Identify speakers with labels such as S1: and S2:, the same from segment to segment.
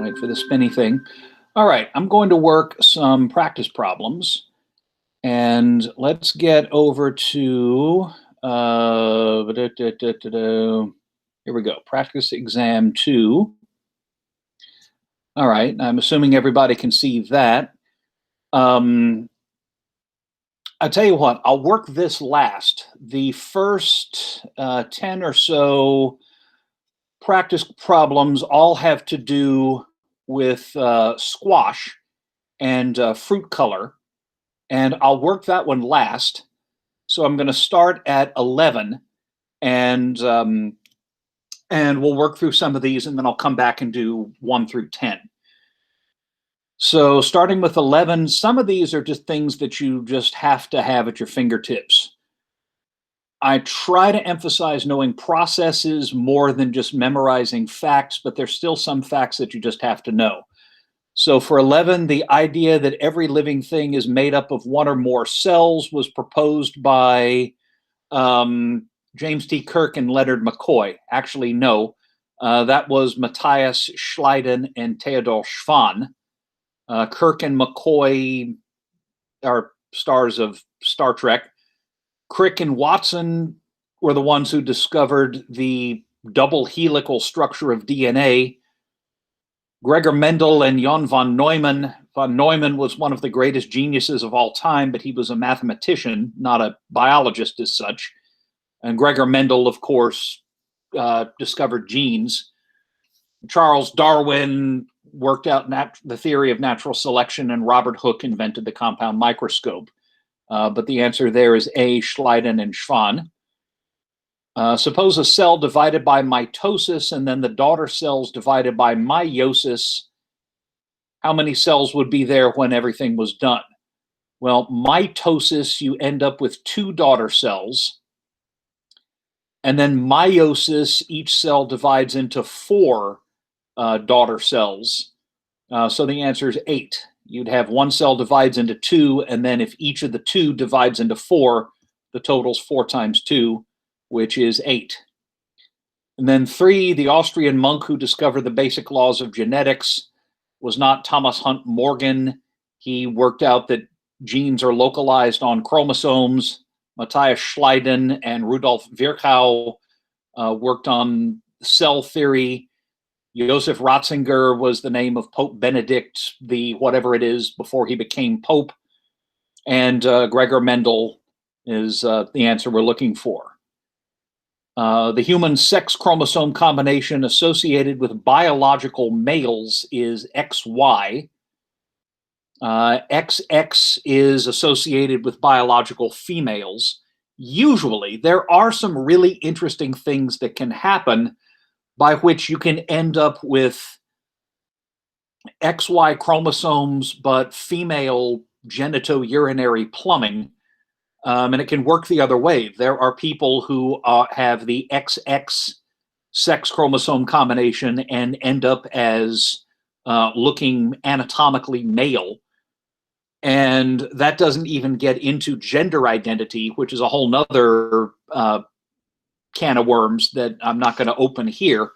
S1: Wait for the spinny thing. All right, I'm going to work some practice problems. And let's get over to, here we go, practice exam 2. All right, I'm assuming everybody can see that. I tell you what, I'll work this last. The first 10 or so practice problems all have to do with squash and fruit color, and I'll work that one last. So I'm going to start at 11, and we'll work through some of these, and then I'll come back and do 1 through 10. So starting with 11, some of these are just things that you just have to have at your fingertips. I try to emphasize knowing processes more than just memorizing facts, but there's still some facts that you just have to know. So for 11, the idea that every living thing is made up of one or more cells was proposed by James T. Kirk and Leonard McCoy. Actually, no, that was Matthias Schleiden and Theodor Schwann. Kirk and McCoy are stars of Star Trek. Crick and Watson were the ones who discovered the double helical structure of DNA. Gregor Mendel and Jan von Neumann. Von Neumann was one of the greatest geniuses of all time, but he was a mathematician, not a biologist as such. And Gregor Mendel, of course, discovered genes. Charles Darwin worked out the theory of natural selection, and Robert Hooke invented the compound microscope. But the answer there is A, Schleiden and Schwann. Suppose a cell divided by mitosis and then the daughter cells divided by meiosis. How many cells would be there when everything was done? Well, mitosis, you end up with 2 daughter cells. And then meiosis, each cell divides into 4 daughter cells. So the answer is 8. You'd have 1 cell divides into 2, and then if each of the 2 divides into 4, the total's 4 times 2, which is 8. And then 3, the Austrian monk who discovered the basic laws of genetics was not Thomas Hunt Morgan. He worked out that genes are localized on chromosomes. Matthias Schleiden and Rudolf Virchow worked on cell theory. Joseph Ratzinger was the name of Pope Benedict, the whatever it is, before he became Pope. And Gregor Mendel is the answer we're looking for. The human sex chromosome combination associated with biological males is XY. XX is associated with biological females. Usually, there are some really interesting things that can happen by which you can end up with XY chromosomes, but female genitourinary plumbing. And it can work the other way. There are people who have the XX sex chromosome combination and end up as looking anatomically male. And that doesn't even get into gender identity, which is a whole nother can of worms that I'm not going to open here.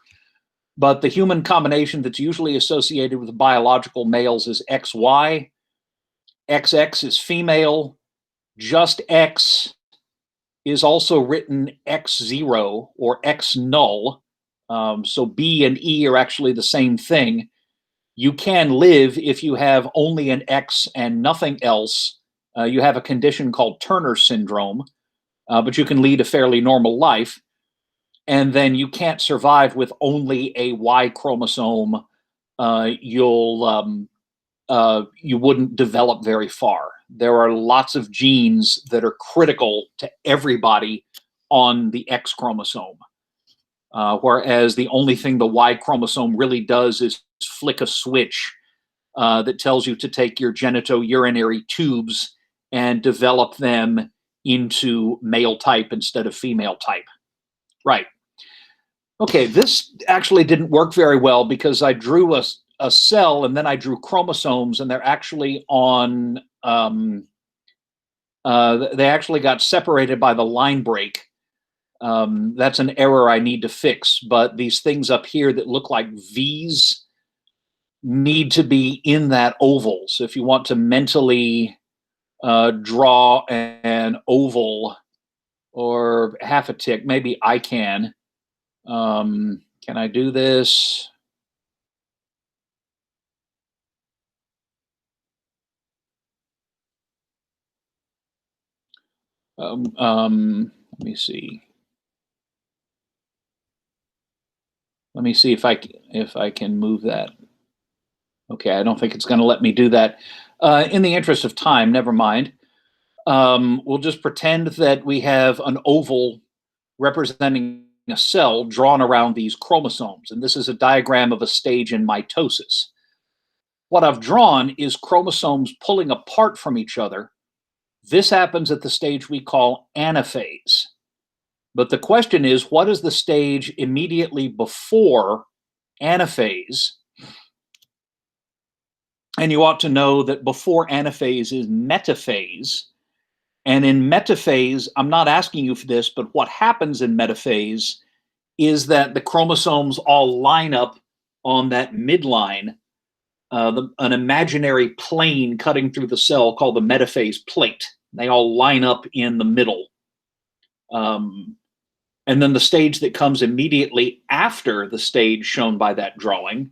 S1: But the human combination that's usually associated with biological males is XY. XX is female. Just X is also written X0 or X null. So B and E are actually the same thing. You can live if you have only an X and nothing else. You have a condition called Turner syndrome, but you can lead a fairly normal life. And then you can't survive with only a Y chromosome. You wouldn't develop very far. There are lots of genes that are critical to everybody on the X chromosome. Whereas the only thing the Y chromosome really does is flick a switch that tells you to take your genitourinary tubes and develop them into male type instead of female type. Right. Okay, this actually didn't work very well because I drew a cell and then I drew chromosomes, and they're actually on, they actually got separated by the line break. That's an error I need to fix, but these things up here that look like V's, need to be in that oval. So if you want to mentally draw an oval or half a tick, maybe I can. Can I do this? Let me see. Let me see if I can move that. Okay, I don't think it's going to let me do that. In the interest of time, never mind. We'll just pretend that we have an oval representing a cell drawn around these chromosomes, and this is a diagram of a stage in mitosis. What I've drawn is chromosomes pulling apart from each other. This happens at the stage we call anaphase. But the question is, what is the stage immediately before anaphase? And you ought to know that before anaphase is metaphase. And in metaphase, I'm not asking you for this, but what happens in metaphase is that the chromosomes all line up on that midline, an imaginary plane cutting through the cell called the metaphase plate. They all line up in the middle. And then the stage that comes immediately after the stage shown by that drawing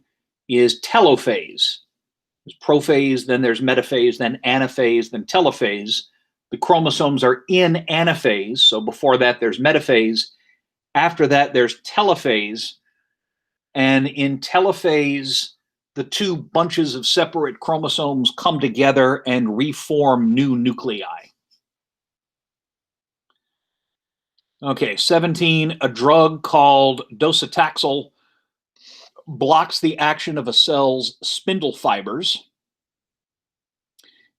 S1: is telophase. There's prophase, then there's metaphase, then anaphase, then telophase. The chromosomes are in anaphase, so before that there's metaphase. After that there's telophase, and in telophase the two bunches of separate chromosomes come together and reform new nuclei. Okay, 17, a drug called docetaxel blocks the action of a cell's spindle fibers.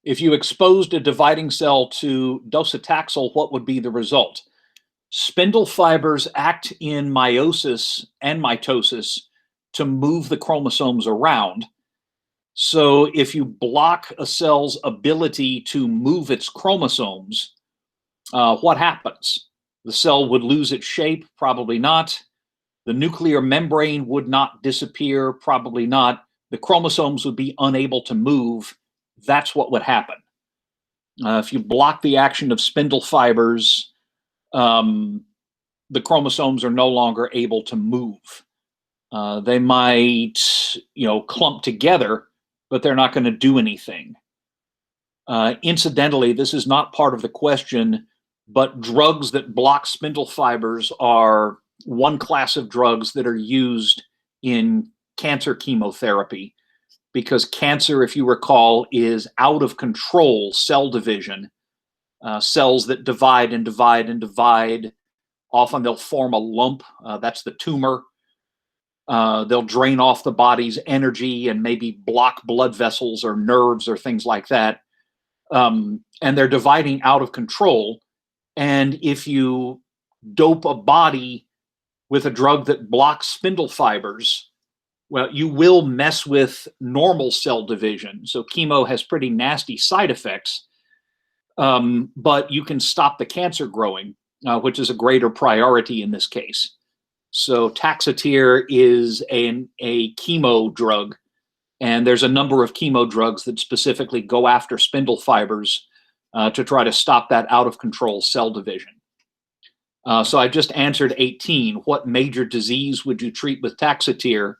S1: If you exposed a dividing cell to docetaxel, what would be the result? Spindle fibers act in meiosis and mitosis to move the chromosomes around. So if you block a cell's ability to move its chromosomes, what happens? The cell would lose its shape? Probably not. The nuclear membrane would not disappear? Probably not. The chromosomes would be unable to move. That's what would happen. If you block the action of spindle fibers, the chromosomes are no longer able to move. They might, clump together, but they're not going to do anything. Incidentally, this is not part of the question, but drugs that block spindle fibers are one class of drugs that are used in cancer chemotherapy, because cancer, if you recall, is out of control cell division. Cells that divide and divide and divide, often they'll form a lump. That's the tumor. They'll drain off the body's energy and maybe block blood vessels or nerves or things like that. And they're dividing out of control. And if you dope a body with a drug that blocks spindle fibers, well, you will mess with normal cell division. So chemo has pretty nasty side effects, but you can stop the cancer growing, which is a greater priority in this case. So Taxotere is a chemo drug, and there's a number of chemo drugs that specifically go after spindle fibers to try to stop that out of control cell division. So I just answered 18. What major disease would you treat with Taxotere?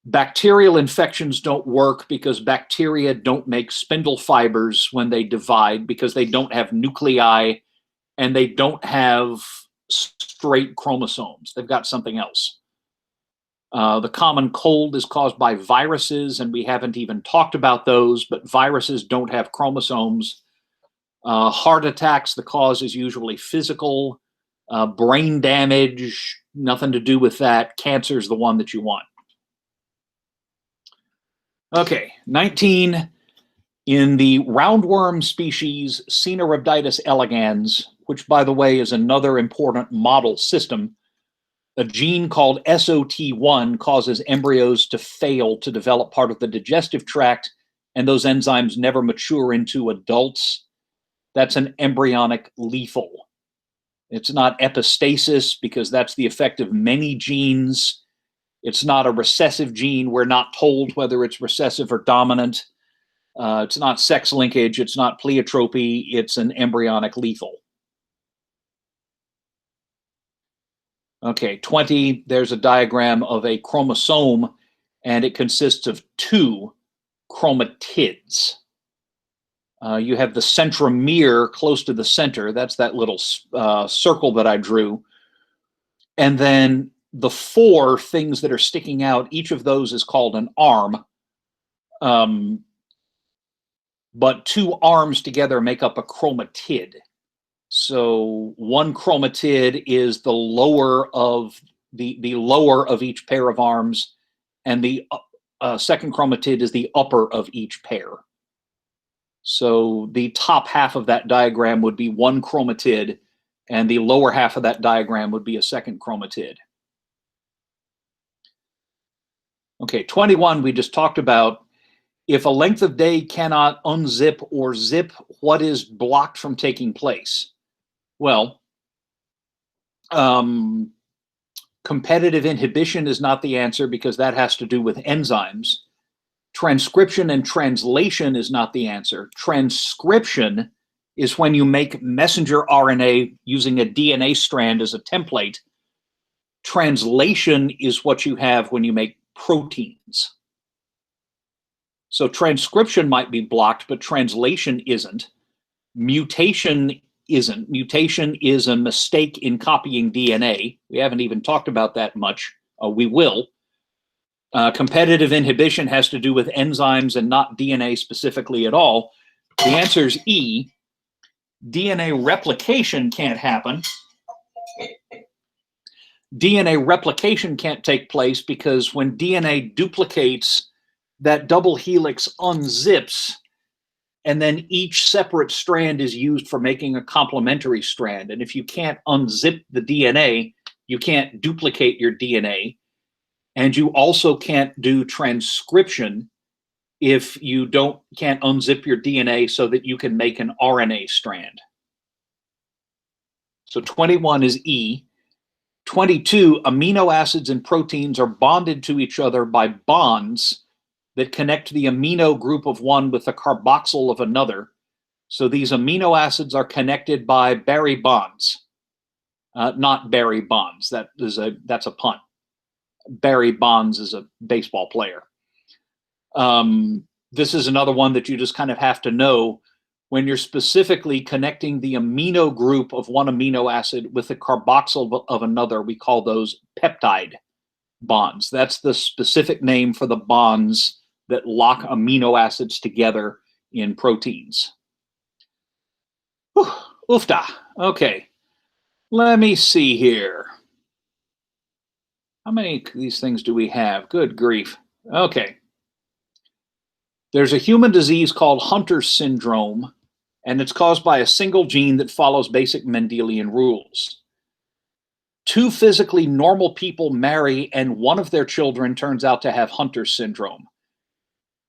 S1: Bacterial infections don't work because bacteria don't make spindle fibers when they divide, because they don't have nuclei and they don't have straight chromosomes. They've got something else. The common cold is caused by viruses, and we haven't even talked about those, but viruses don't have chromosomes. Heart attacks, the cause is usually physical. Brain damage, nothing to do with that. Cancer is the one that you want. Okay, 19. In the roundworm species Caenorhabditis elegans, which, by the way, is another important model system, a gene called SOT1 causes embryos to fail to develop part of the digestive tract, and those enzymes never mature into adults. That's an embryonic lethal. It's not epistasis, because that's the effect of many genes. It's not a recessive gene. We're not told whether it's recessive or dominant. It's not sex linkage. It's not pleiotropy. It's an embryonic lethal. Okay, 20, there's a diagram of a chromosome, and it consists of 2 chromatids. You have the centromere close to the center. That's that little circle that I drew. And then the 4 things that are sticking out, each of those is called an arm. But 2 arms together make up a chromatid. So one chromatid is the lower of the lower of each pair of arms, and the second chromatid is the upper of each pair. So the top half of that diagram would be one chromatid, and the lower half of that diagram would be a second chromatid. Okay, 21 we just talked about. If a length of day cannot unzip or zip, what is blocked from taking place? Well, competitive inhibition is not the answer because that has to do with enzymes. Transcription and translation is not the answer. Transcription is when you make messenger RNA using a DNA strand as a template. Translation is what you have when you make proteins. So transcription might be blocked, but translation isn't. Mutation isn't. Mutation is a mistake in copying DNA. We haven't even talked about that much. We will. Competitive inhibition has to do with enzymes and not DNA specifically at all. The answer is E. DNA replication can't happen. DNA replication can't take place because when DNA duplicates, that double helix unzips, and then each separate strand is used for making a complementary strand. And if you can't unzip the DNA, you can't duplicate your DNA. And you also can't do transcription if you can't unzip your DNA so that you can make an RNA strand. So 21 is E. 22, amino acids and proteins are bonded to each other by bonds that connect the amino group of one with the carboxyl of another. So these amino acids are connected by Barry bonds, not Barry Bonds. That's a pun. Barry Bonds is a baseball player. This is another one that you just kind of have to know. When you're specifically connecting the amino group of one amino acid with the carboxyl of another, we call those peptide bonds. That's the specific name for the bonds that lock amino acids together in proteins. Whew, oofta. Okay, let me see here. How many of these things do we have? Good grief. Okay. There's a human disease called Hunter's syndrome, and it's caused by a single gene that follows basic Mendelian rules. 2 physically normal people marry, and one of their children turns out to have Hunter's syndrome.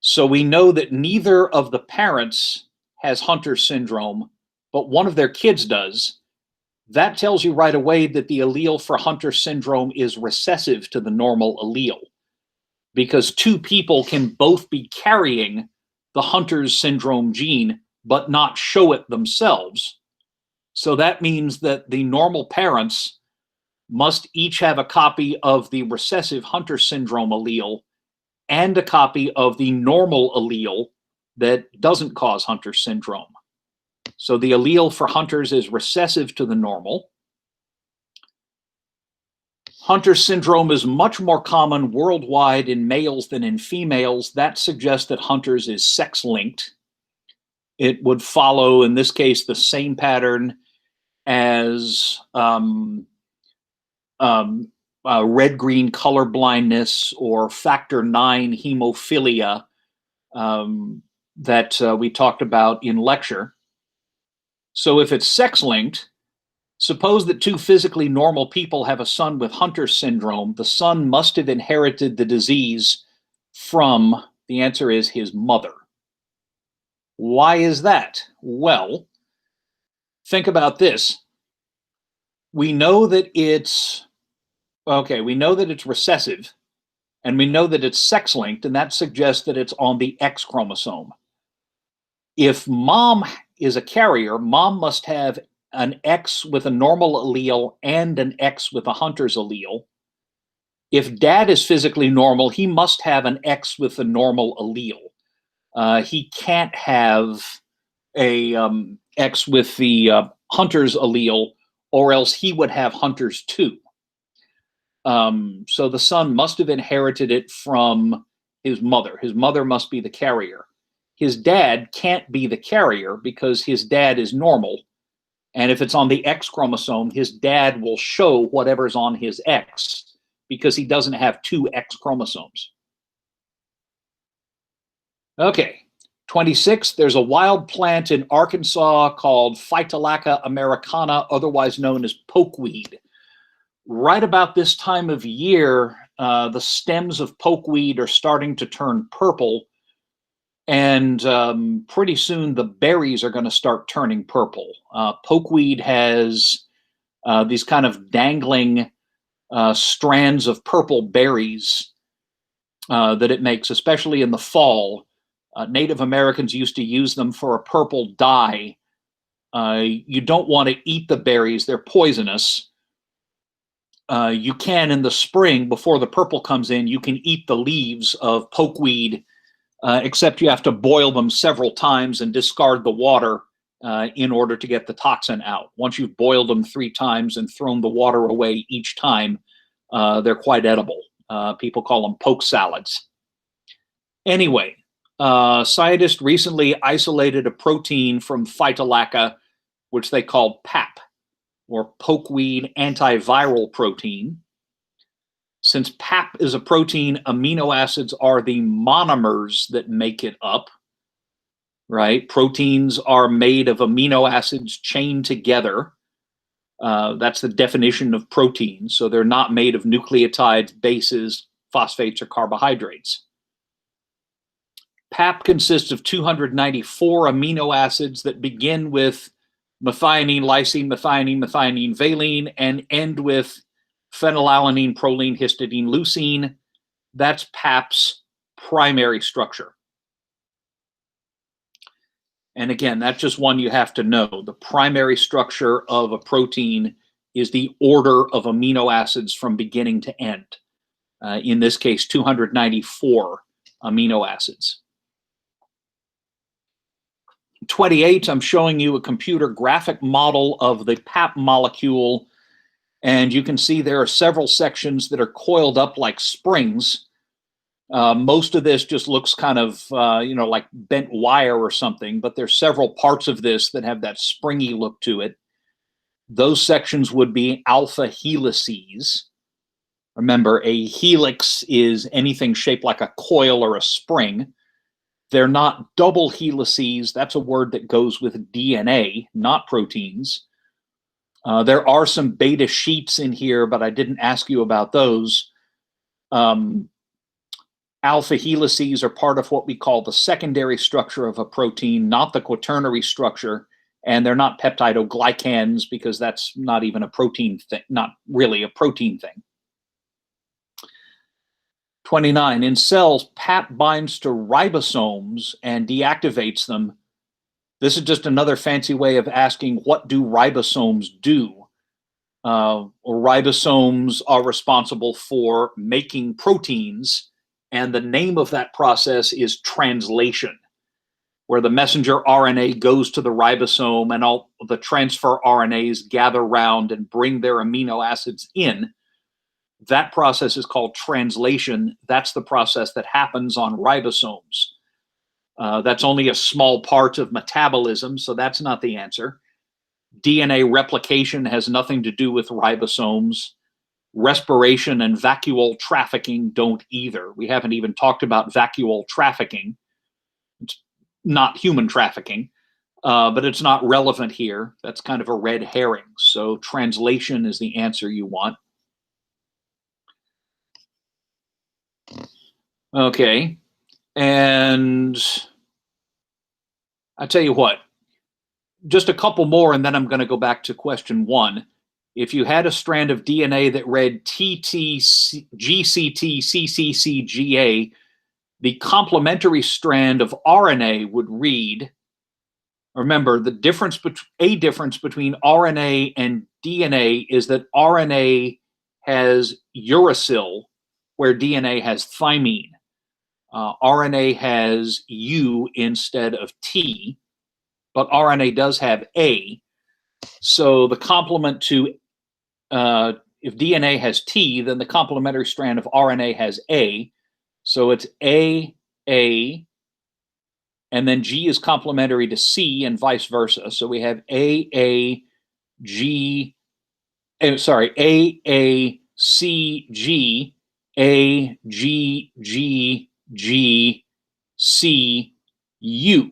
S1: So we know that neither of the parents has Hunter's syndrome, but one of their kids does. That tells you right away that the allele for Hunter's syndrome is recessive to the normal allele, because 2 people can both be carrying the Hunter's syndrome gene, but not show it themselves. So that means that the normal parents must each have a copy of the recessive Hunter syndrome allele and a copy of the normal allele that doesn't cause Hunter syndrome. So the allele for Hunter's is recessive to the normal. Hunter syndrome is much more common worldwide in males than in females. That suggests that Hunter's is sex-linked. It would follow, in this case, the same pattern as red-green color blindness or factor IX hemophilia that we talked about in lecture. So if it's sex-linked, suppose that 2 physically normal people have a son with Hunter syndrome. The son must have inherited the disease from, the answer is, his mother. Why is that? Well, think about this. We know that it's recessive. And we know that it's sex-linked, and that suggests that it's on the X chromosome. If mom is a carrier, mom must have an X with a normal allele and an X with a Hunter's allele. If dad is physically normal, he must have an X with a normal allele. He can't have a X with the Hunter's allele, or else he would have Hunter's too. So the son must have inherited it from his mother. His mother must be the carrier. His dad can't be the carrier because his dad is normal. And if it's on the X chromosome, his dad will show whatever's on his X because he doesn't have two X chromosomes. Okay, 26, there's a wild plant in Arkansas called Phytolacca americana, otherwise known as pokeweed. Right about this time of year, the stems of pokeweed are starting to turn purple, and pretty soon the berries are going to start turning purple. Pokeweed has these kind of dangling strands of purple berries that it makes, especially in the fall. Native Americans used to use them for a purple dye. You don't want to eat the berries, they're poisonous. You can in the spring, before the purple comes in, you can eat the leaves of pokeweed, except you have to boil them several times and discard the water in order to get the toxin out. Once you've boiled them 3 times and thrown the water away each time, they're quite edible. People call them poke salads. Anyway, scientists recently isolated a protein from Phytolacca, which they called PAP, or pokeweed antiviral protein. Since PAP is a protein, amino acids are the monomers that make it up, right? Proteins are made of amino acids chained together. That's the definition of proteins. So they're not made of nucleotides, bases, phosphates, or carbohydrates. PAP consists of 294 amino acids that begin with methionine, lysine, methionine, methionine, valine, and end with phenylalanine, proline, histidine, leucine. That's PAP's primary structure. And again, that's just one you have to know. The primary structure of a protein is the order of amino acids from beginning to end. In this case, 294 amino acids. 28, I'm showing you a computer graphic model of the PAP molecule, and you can see there are several sections that are coiled up like springs. Most of this just looks kind of, like bent wire or something, but there's several parts of this that have that springy look to it. Those sections would be alpha helices. Remember, a helix is anything shaped like a coil or a spring. They're not double helices. That's a word that goes with DNA, not proteins. There are some beta sheets in here, but I didn't ask you about those. Alpha helices are part of what we call the secondary structure of a protein, not the quaternary structure, and they're not peptidoglycans because that's not even a protein thing, not really a protein thing. 29, in cells, PAP binds to ribosomes and deactivates them. This is just another fancy way of asking, what do ribosomes do? Ribosomes are responsible for making proteins, and the name of that process is translation, where the messenger RNA goes to the ribosome and all the transfer RNAs gather round and bring their amino acids in. That process is called translation. That's the process that happens on ribosomes. That's only a small part of metabolism, so that's not the answer. DNA replication has nothing to do with ribosomes. Respiration and vacuole trafficking don't either. We haven't even talked about vacuole trafficking. It's not human trafficking, but it's not relevant here. That's kind of a red herring. So translation is the answer you want. Okay, and I tell you what, just a couple more, and then I'm going to go back to question 1. If you had a strand of DNA that read TT, GCT, CCC, GA, the complementary strand of RNA would read, remember, a difference between RNA and DNA is that RNA has uracil, where DNA has thymine. RNA has U instead of T, but RNA does have A. So the complement to, if DNA has T, then the complementary strand of RNA has A. So it's A, and then G is complementary to C and vice versa. So we have A, G, A, C, G, A, G, G, G, C, U,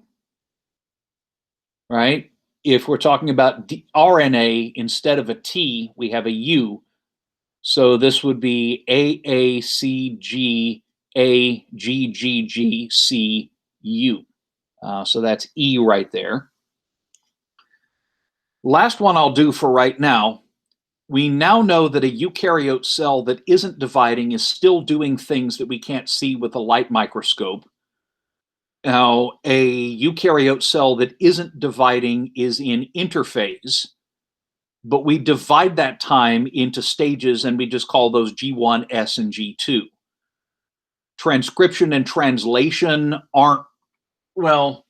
S1: right? If we're talking about RNA, instead of a T, we have a U. So this would be AACG, AGGGCU. So that's E right there. Last one I'll do for right now. We now know that a eukaryote cell that isn't dividing is still doing things that we can't see with a light microscope. Now, a eukaryote cell that isn't dividing is in interphase, but we divide that time into stages and we just call those G1, S, and G2. Transcription and translation aren't, well,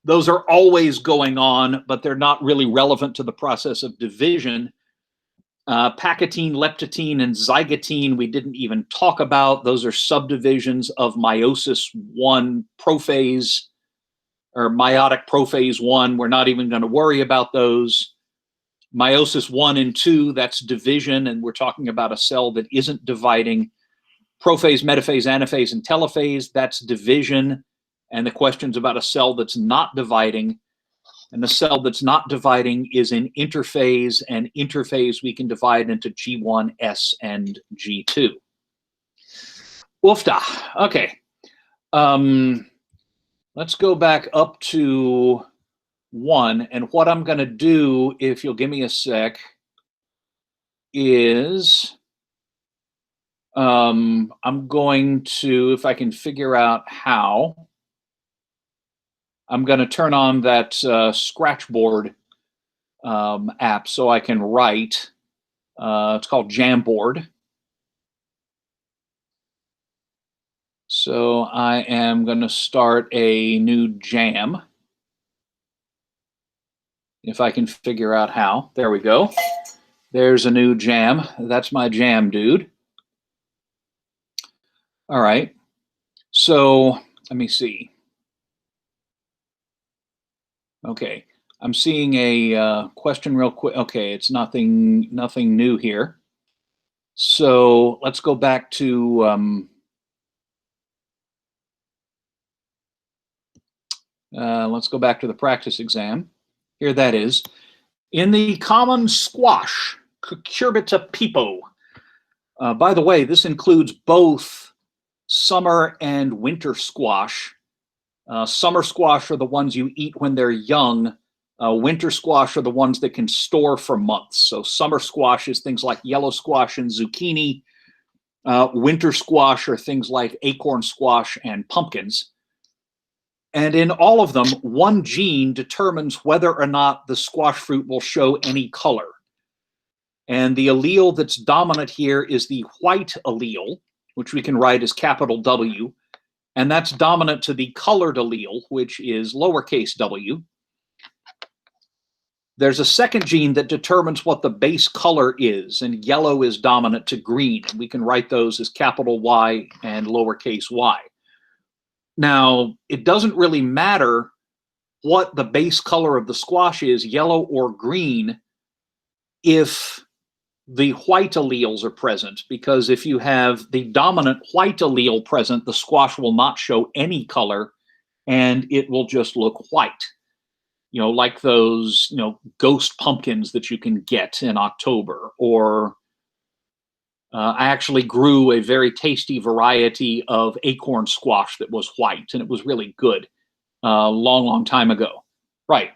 S1: those are always going on, but they're not really relevant to the process of division. Pachytene, leptotene, and zygotene we didn't even talk about. Those are subdivisions of meiosis 1 prophase, or meiotic prophase 1. We're not even going to worry about those. Meiosis 1 and 2, that's division, and we're talking about a cell that isn't dividing. Prophase, metaphase, anaphase, and telophase, that's division. And the question's about a cell that's not dividing. And the cell that's not dividing is in interphase, and interphase we can divide into G1, S, and G2. Woofda. Okay. Let's go back up to 1. And what I'm going to do, if you'll give me a sec, is I'm going to, if I can figure out how, I'm going to turn on that Scratchboard app so I can write. It's called Jamboard. So I am going to start a new jam. If I can figure out how. There we go. There's a new jam. That's my jam, dude. All right. So let me see. Okay. I'm seeing a question real quick. Okay, it's nothing new here. So let's go back to the practice exam. Here that is. In the common squash, Cucurbita pepo. By the way, this includes both summer and winter squash. Summer squash are the ones you eat when they're young. Winter squash are the ones that can store for months. So summer squash is things like yellow squash and zucchini. Winter squash are things like acorn squash and pumpkins. And in all of them, one gene determines whether or not the squash fruit will show any color. And the allele that's dominant here is the white allele, which we can write as capital W. And that's dominant to the colored allele, which is lowercase w. There's a second gene that determines what the base color is, and yellow is dominant to green. We can write those as capital Y and lowercase y. Now, it doesn't really matter what the base color of the squash is, yellow or green, if the white alleles are present, because if you have the dominant white allele present, the squash will not show any color and it will just look white. You know, like those, ghost pumpkins that you can get in October, or I actually grew a very tasty variety of acorn squash that was white, and it was really good long time ago. Right.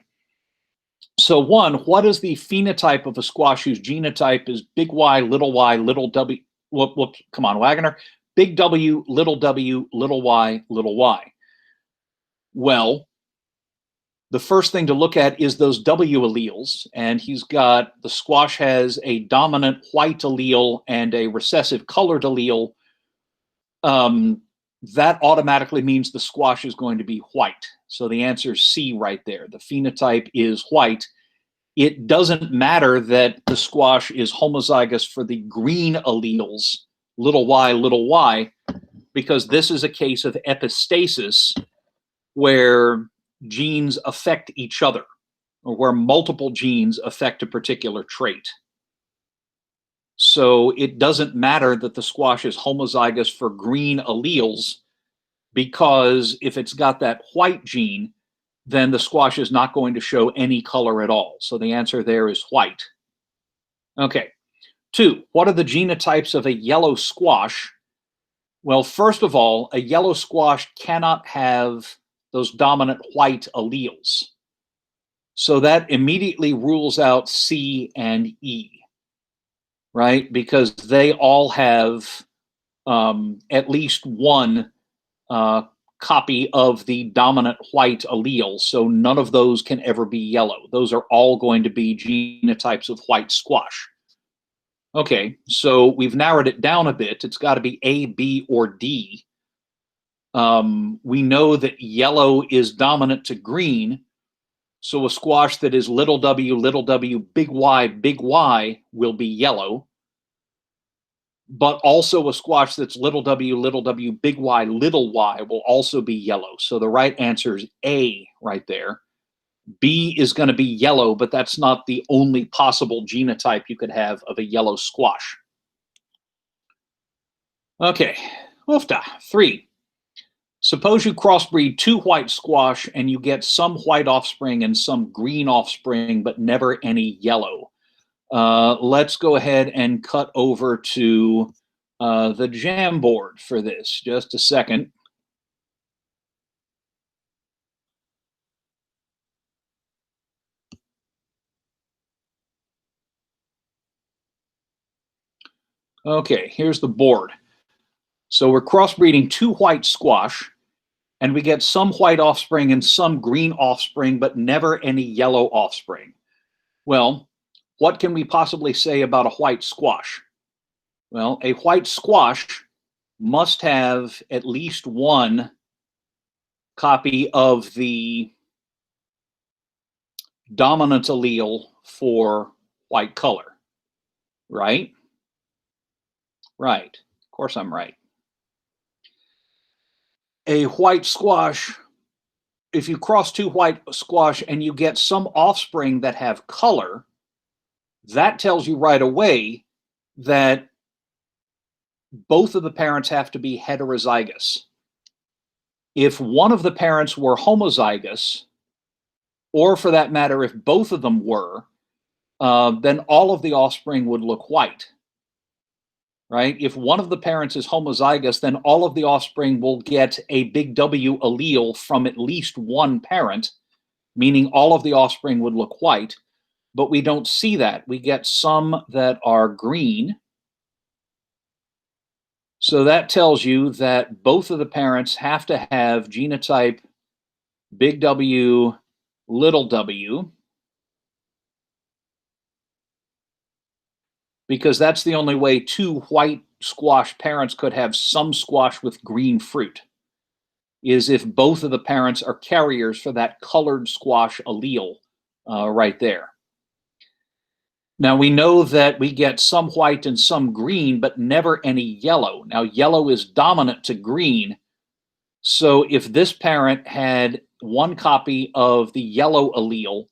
S1: So one, what is the phenotype of a squash whose genotype is big Y, little w? Whoops, come on, Wagner. Big W, little y, little y. Well, the first thing to look at is those W alleles, and the squash has a dominant white allele and a recessive colored allele. That automatically means the squash is going to be white. So the answer is C right there. The phenotype is white. It doesn't matter that the squash is homozygous for the green alleles, little y, because this is a case of epistasis where genes affect each other, or where multiple genes affect a particular trait. So it doesn't matter that the squash is homozygous for green alleles, because if it's got that white gene, then the squash is not going to show any color at all. So the answer there is white. Okay. 2, what are the genotypes of a yellow squash? Well, first of all, a yellow squash cannot have those dominant white alleles. So that immediately rules out C and E, right? Because they all have at least one copy of the dominant white allele. So none of those can ever be yellow. Those are all going to be genotypes of white squash. Okay, so we've narrowed it down a bit. It's got to be A, B, or D. We know that yellow is dominant to green. So a squash that is little w, big Y will be yellow. But also a squash that's little w, big Y will also be yellow. So the right answer is A right there. B is going to be yellow, but that's not the only possible genotype you could have of a yellow squash. Okay, oofta. 3. Suppose you crossbreed 2 white squash and you get some white offspring and some green offspring, but never any yellow. Let's go ahead and cut over to the Jamboard for this. Just a second. Okay, here's the board. So we're crossbreeding 2 white squash, and we get some white offspring and some green offspring, but never any yellow offspring. Well, what can we possibly say about a white squash? Well, a white squash must have at least one copy of the dominant allele for white color, right? Right. Of course I'm right. A white squash, if you cross 2 white squash and you get some offspring that have color, that tells you right away that both of the parents have to be heterozygous. If one of the parents were homozygous, or for that matter, if both of them were, then all of the offspring would look white, right? If one of the parents is homozygous, then all of the offspring will get a big W allele from at least one parent, meaning all of the offspring would look white. But we don't see that. We get some that are green. So that tells you that both of the parents have to have genotype big W, little w, because that's the only way 2 white squash parents could have some squash with green fruit, is if both of the parents are carriers for that colored squash allele right there. Now we know that we get some white and some green, but never any yellow. Now yellow is dominant to green. So if this parent had one copy of the yellow allele,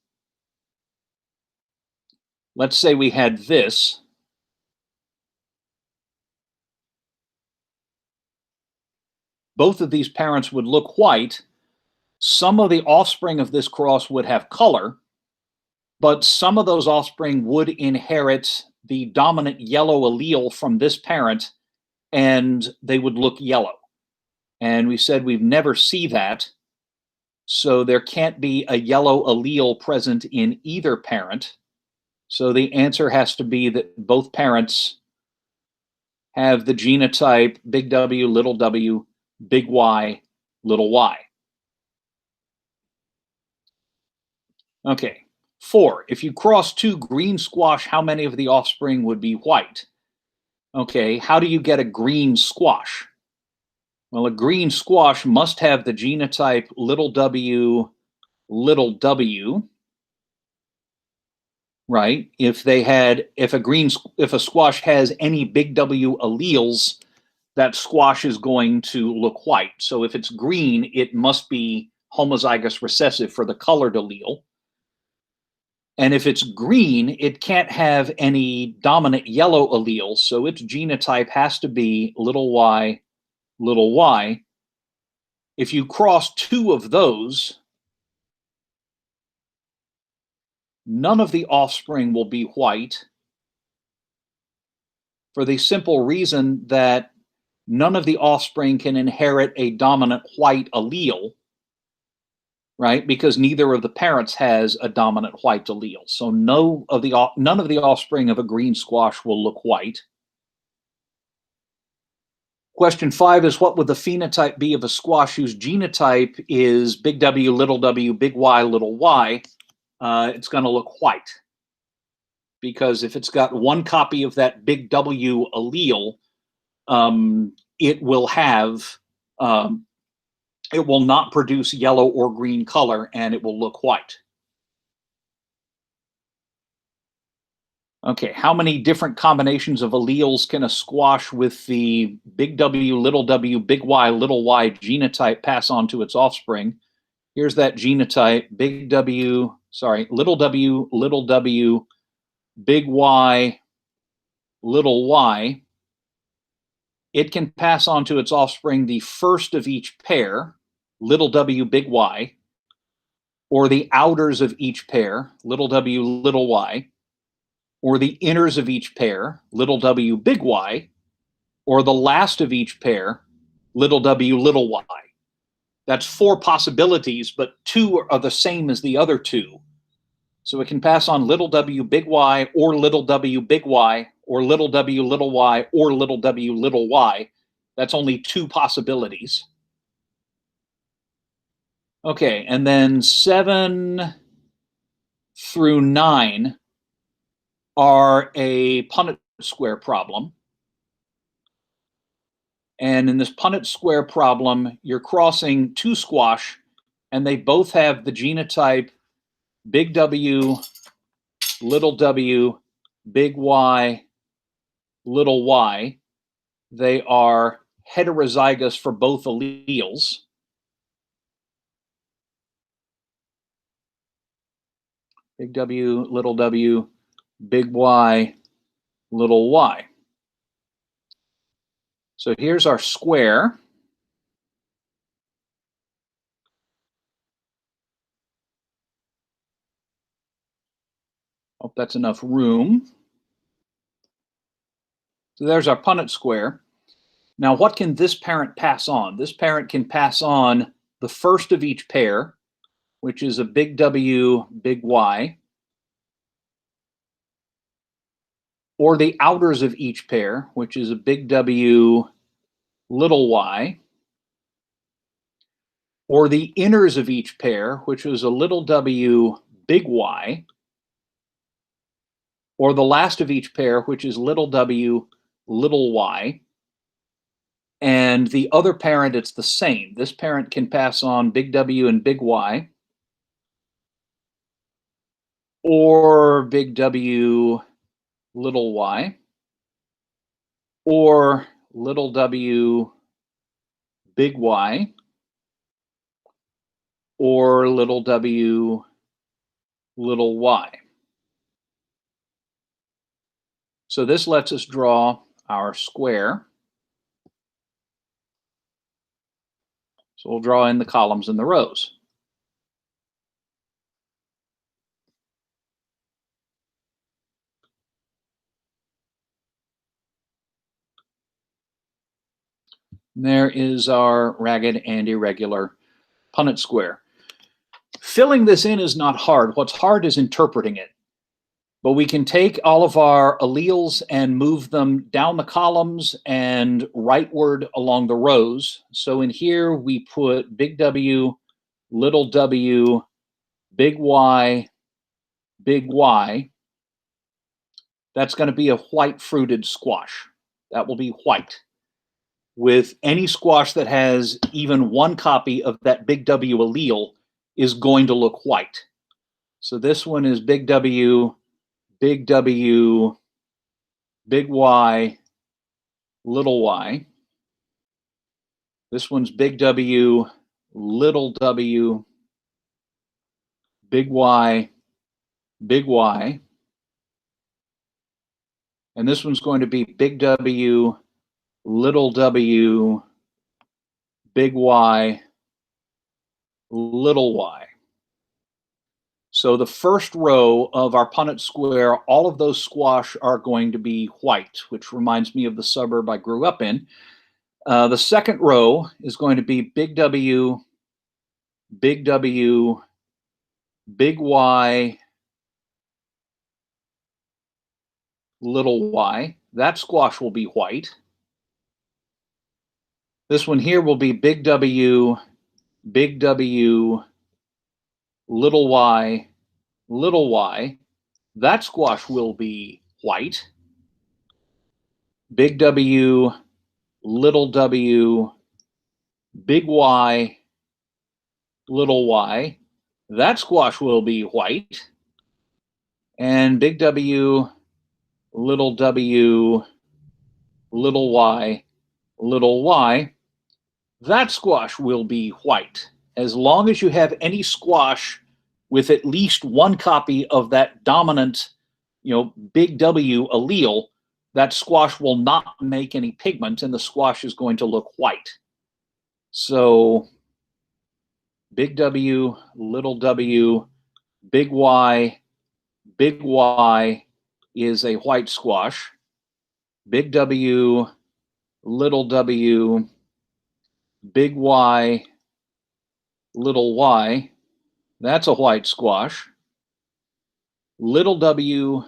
S1: let's say we had this, both of these parents would look white. Some of the offspring of this cross would have color, but some of those offspring would inherit the dominant yellow allele from this parent, and they would look yellow. And we said we'd never see that. So there can't be a yellow allele present in either parent. So the answer has to be that both parents have the genotype big W, big Y, little y. Okay. 4. If you cross two green squash, how many of the offspring would be white? Okay, how do you get a green squash? Well, a green squash must have the genotype w, right? If a squash has any big W alleles, that squash is going to look white. So if it's green, it must be homozygous recessive for the colored allele. And if it's green, it can't have any dominant yellow alleles, so its genotype has to be little y, little y. If you cross two of those, none of the offspring will be white for the simple reason that none of the offspring can inherit a dominant white allele, right? Because neither of the parents has a dominant white allele. So none of the offspring of a green squash will look white. Question 5 is, what would the phenotype be of a squash whose genotype is big W, big Y, little y? It's going to look white, because if it's got one copy of that big W allele, it will have it will not produce yellow or green color, and it will look white. Okay, how many different combinations of alleles can a squash with the big W, big Y, little y genotype pass on to its offspring? Here's that genotype, big W, sorry, little w, big Y, little y. It can pass on to its offspring the first of each pair, little w, big Y, or the outers of each pair, little w, little y, or the inners of each pair, little w, big Y, or the last of each pair, little w, little y. That's 4 possibilities, but 2 are the same as the other 2. So it can pass on little w, big Y, or little w, big Y, or little w, little y, or little w, little y. That's only 2 possibilities. Okay, and then 7 through 9 are a Punnett square problem. And in this Punnett square problem, you're crossing 2 squash, and they both have the genotype big W, big Y, little y. They are heterozygous for both alleles. Big W, big Y, little y. So here's our square. Hope that's enough room. So there's our Punnett square. Now, what can this parent pass on? This parent can pass on the first of each pair, which is a big W, big Y, or the outers of each pair, which is a big W, little y, or the inners of each pair, which is a little w, big Y, or the last of each pair, which is little w, little y. And the other parent, it's the same. This parent can pass on big W and big Y, or big W, little y, or little w, big Y, or little w, little y. So this lets us draw our square. So we'll draw in the columns and the rows. And there is our ragged and irregular Punnett square. Filling this in is not hard. What's hard is interpreting it. But we can take all of our alleles and move them down the columns and rightward along the rows. So in here, we put big W, little w, big Y, big Y. That's going to be a white fruited squash. That will be white. With any squash that has even one copy of that big W allele is going to look white. So this one is big W, big W, big Y, little y. This one's big W, little w, big Y, big Y. And this one's going to be big W, little w, big Y, little y. So the first row of our Punnett square, all of those squash are going to be white, which reminds me of the suburb I grew up in. The second row is going to be big W, big W, big Y, little y. That squash will be white. This one here will be big W, little y, little y. That squash will be white. Big W, little w, big Y, little y. That squash will be white. And big W, little y, little y. That squash will be white. As long as you have any squash with at least one copy of that dominant, big W allele, that squash will not make any pigment and the squash is going to look white. So big W, little w, big Y is a white squash. Big W, little w, big Y, little y, that's a white squash. Little w,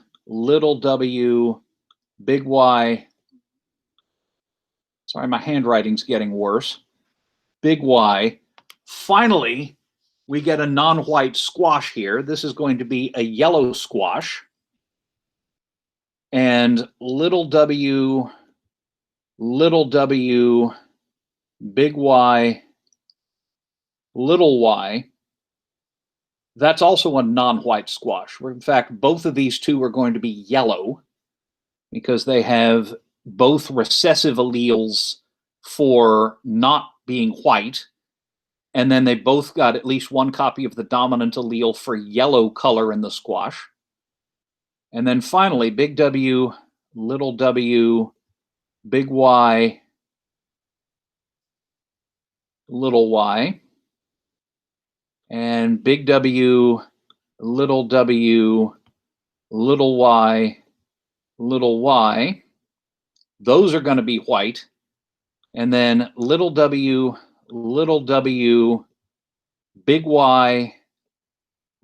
S1: big Y, sorry, my handwriting's getting worse. Big Y. Finally, we get a non-white squash here. This is going to be a yellow squash. And little w, big Y, little y. That's also a non-white squash. In fact, both of these two are going to be yellow because they have both recessive alleles for not being white. And then they both got at least one copy of the dominant allele for yellow color in the squash. And then finally, big W, little w, big Y, little y. And big W, little y, little y. Those are going to be white. And then little w, big Y,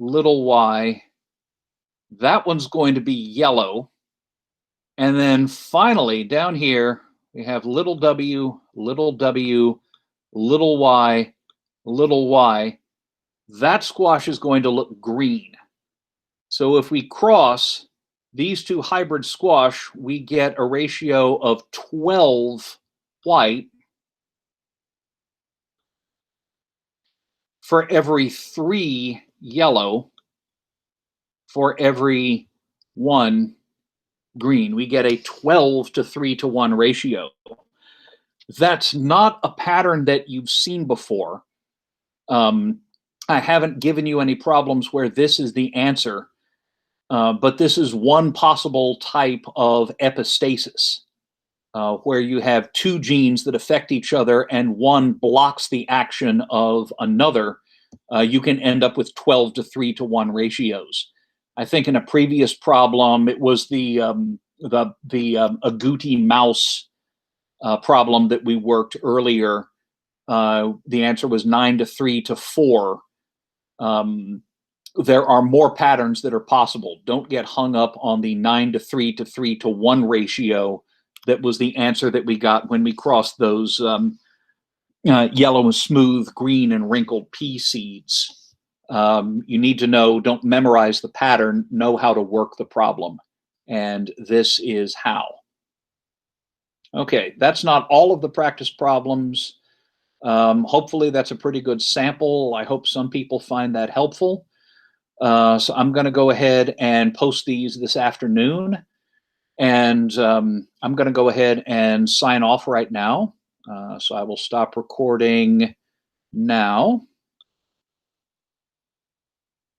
S1: little y. That one's going to be yellow. And then finally, down here, we have little w, little y, little y. That squash is going to look green. So if we cross these two hybrid squash, we get a ratio of 12 white for every 3 yellow for every 1 green. We get a 12 to 3 to 1 ratio. That's not a pattern that you've seen before. I haven't given you any problems where this is the answer, but this is one possible type of epistasis, where you have 2 genes that affect each other and one blocks the action of another. You can end up with 12 to 3 to 1 ratios. I think in a previous problem, it was the agouti mouse problem that we worked earlier. The answer was 9 to 3 to 4. Um, there are more patterns that are possible. Don't get hung up on the 9 to 3 to 3 to 1 ratio that was the answer that we got when we crossed those yellow and smooth, green and wrinkled pea seeds. You need to know, don't memorize the pattern, know how to work the problem. And this is how. Okay, that's not all of the practice problems. Hopefully that's a pretty good sample. I hope some people find that helpful. So I'm going to go ahead and post these this afternoon. And I'm going to go ahead and sign off right now. So I will stop recording now.